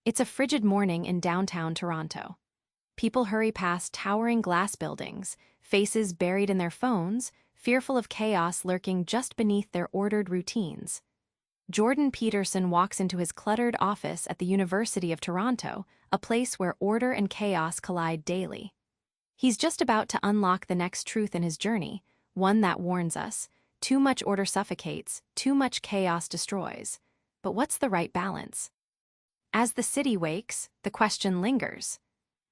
It's a frigid morning in downtown Toronto. People hurry past towering glass buildings, faces buried in their phones, fearful of chaos lurking just beneath their ordered routines. Jordan Peterson walks into his cluttered office at the University of Toronto, a place where order and chaos collide daily. He's just about to unlock the next truth in his journey, one that warns us: too much order suffocates, too much chaos destroys. But what's the right balance? As the city wakes, the question lingers: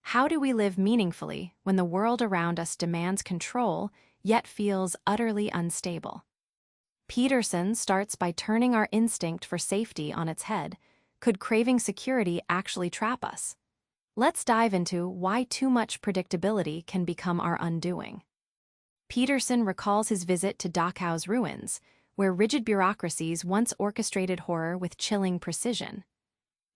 how do we live meaningfully when the world around us demands control, yet feels utterly unstable? Peterson starts by turning our instinct for safety on its head. Could craving security actually trap us? Let's dive into why too much predictability can become our undoing. Peterson recalls his visit to Dachau's ruins, where rigid bureaucracies once orchestrated horror with chilling precision.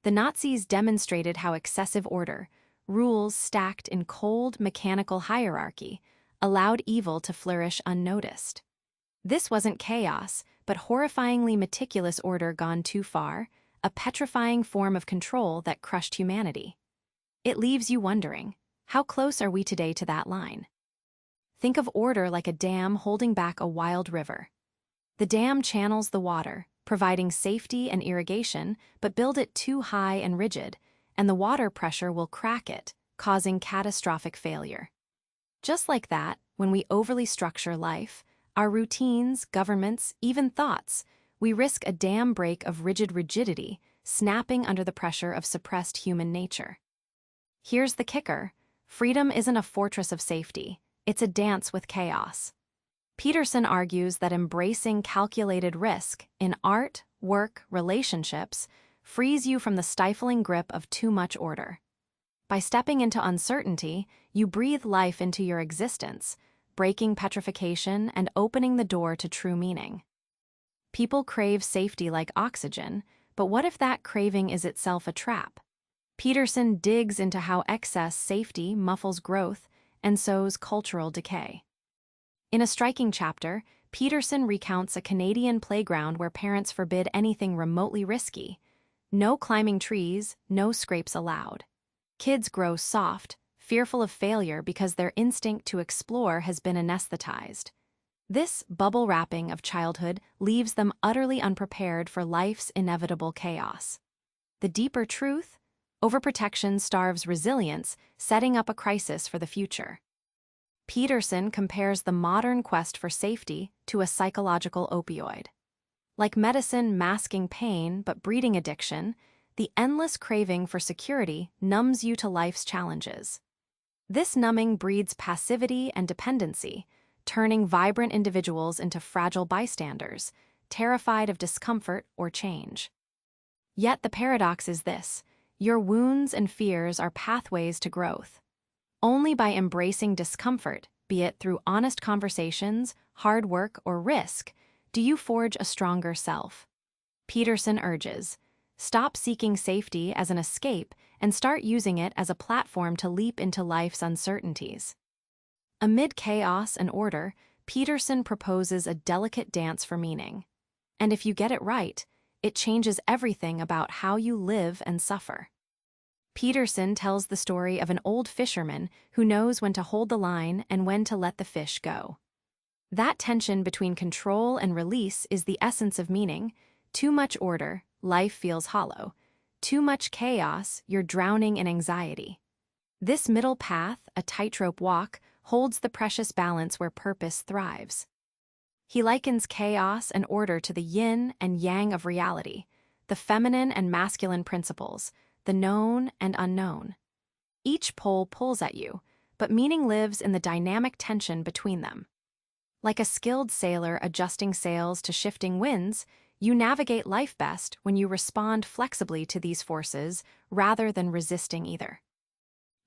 The Nazis demonstrated how excessive order, rules stacked in cold, mechanical hierarchy, allowed evil to flourish unnoticed. This wasn't chaos, but horrifyingly meticulous order gone too far, a petrifying form of control that crushed humanity. It leaves you wondering, how close are we today to that line? Think of order like a dam holding back a wild river. The dam channels the water, providing safety and irrigation, but build it too high and rigid, and the water pressure will crack it, causing catastrophic failure. Just like that, when we overly structure life, our routines, governments, even thoughts, we risk a dam break of rigidity, snapping under the pressure of suppressed human nature. Here's the kicker: freedom isn't a fortress of safety, it's a dance with chaos. Peterson argues that embracing calculated risk in art, work, relationships frees you from the stifling grip of too much order. By stepping into uncertainty, you breathe life into your existence, breaking petrification and opening the door to true meaning. People crave safety like oxygen, but what if that craving is itself a trap? Peterson digs into how excess safety muffles growth and sows cultural decay. In a striking chapter, Peterson recounts a Canadian playground where parents forbid anything remotely risky. No climbing trees, no scrapes allowed. Kids grow soft, fearful of failure because their instinct to explore has been anesthetized. This bubble wrapping of childhood leaves them utterly unprepared for life's inevitable chaos. The deeper truth: overprotection starves resilience, setting up a crisis for the future. Peterson compares the modern quest for safety to a psychological opioid. Like medicine masking pain but breeding addiction, the endless craving for security numbs you to life's challenges. This numbing breeds passivity and dependency, turning vibrant individuals into fragile bystanders, terrified of discomfort or change. Yet the paradox is this: your wounds and fears are pathways to growth. Only by embracing discomfort, be it through honest conversations, hard work, or risk, do you forge a stronger self. Peterson urges: stop seeking safety as an escape and start using it as a platform to leap into life's uncertainties. Amid chaos and order, Peterson proposes a delicate dance for meaning. And if you get it right, it changes everything about how you live and suffer. Peterson tells the story of an old fisherman who knows when to hold the line and when to let the fish go. That tension between control and release is the essence of meaning. Too much order, life feels hollow. Too much chaos, you're drowning in anxiety. This middle path, a tightrope walk, holds the precious balance where purpose thrives. He likens chaos and order to the yin and yang of reality, the feminine and masculine principles, the known and unknown. Each pole pulls at you, but meaning lives in the dynamic tension between them. Like a skilled sailor adjusting sails to shifting winds, you navigate life best when you respond flexibly to these forces rather than resisting either.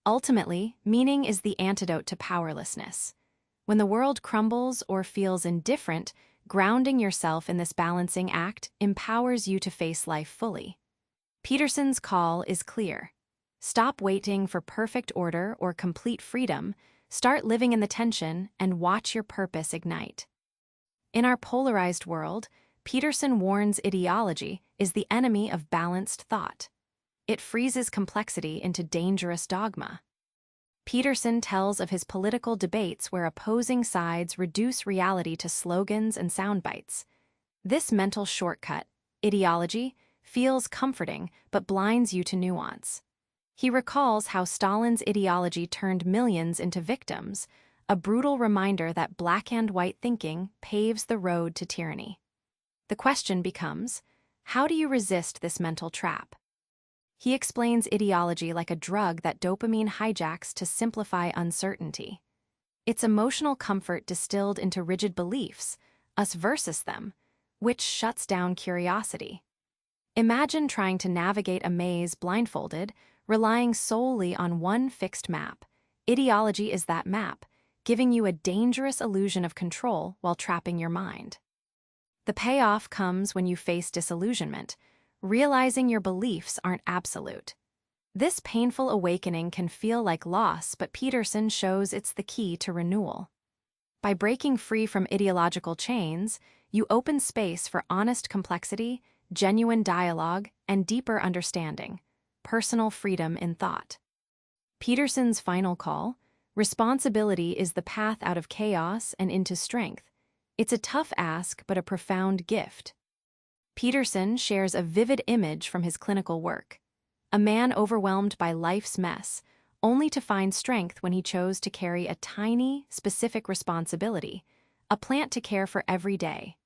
Ultimately, meaning is the antidote to powerlessness. When the world crumbles or feels indifferent, grounding yourself in this balancing act empowers you to face life fully. Peterson's call is clear. Stop waiting for perfect order or complete freedom, start living in the tension, and watch your purpose ignite. In our polarized world, Peterson warns ideology is the enemy of balanced thought. It freezes complexity into dangerous dogma. Peterson tells of his political debates where opposing sides reduce reality to slogans and sound bites. This mental shortcut, ideology, feels comforting but blinds you to nuance. He recalls how Stalin's ideology turned millions into victims, a brutal reminder that black and white thinking paves the road to tyranny. The question becomes, how do you resist this mental trap? He explains ideology like a drug that dopamine hijacks to simplify uncertainty. It's emotional comfort distilled into rigid beliefs, us versus them, which shuts down curiosity. Imagine trying to navigate a maze blindfolded, relying solely on one fixed map. Ideology is that map, giving you a dangerous illusion of control while trapping your mind. The payoff comes when you face disillusionment, realizing your beliefs aren't absolute. This painful awakening can feel like loss, but Peterson shows it's the key to renewal. By breaking free from ideological chains, you open space for honest complexity, genuine dialogue, and deeper understanding, personal freedom in thought. Peterson's final call: responsibility is the path out of chaos and into strength. It's a tough ask, but a profound gift. Peterson shares a vivid image from his clinical work: a man overwhelmed by life's mess, only to find strength when he chose to carry a tiny, specific responsibility, a plant to care for every day.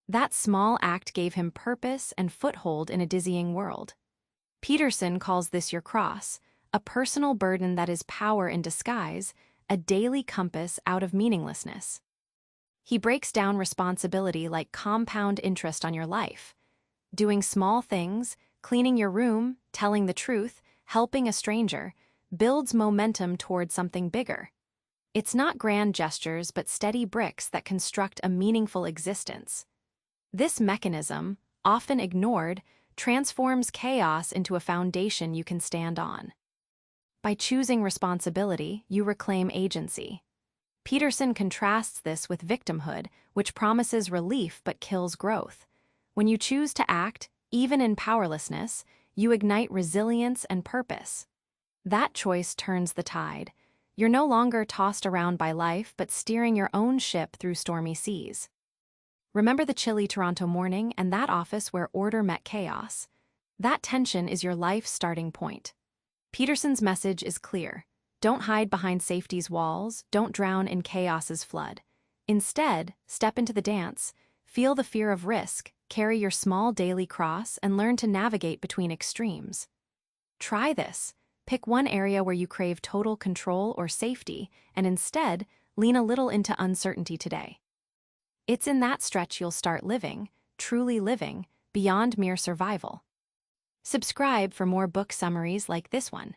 That small act gave him purpose and foothold in a dizzying world. Peterson calls this your cross, a personal burden that is power in disguise, a daily compass out of meaninglessness. He breaks down responsibility like compound interest on your life. Doing small things, cleaning your room, telling the truth, helping a stranger, builds momentum toward something bigger. It's not grand gestures but steady bricks that construct a meaningful existence. This mechanism, often ignored, transforms chaos into a foundation you can stand on. By choosing responsibility, you reclaim agency. Peterson contrasts this with victimhood, which promises relief but kills growth. When you choose to act, even in powerlessness, you ignite resilience and purpose. That choice turns the tide. You're no longer tossed around by life, but steering your own ship through stormy seas. Remember the chilly Toronto morning and that office where order met chaos? That tension is your life's starting point. Peterson's message is clear. Don't hide behind safety's walls, don't drown in chaos's flood. Instead, step into the dance, feel the fear of risk, carry your small daily cross, and learn to navigate between extremes. Try this. Pick one area where you crave total control or safety, and instead, lean a little into uncertainty today. It's in that stretch you'll start living, truly living, beyond mere survival. Subscribe for more book summaries like this one.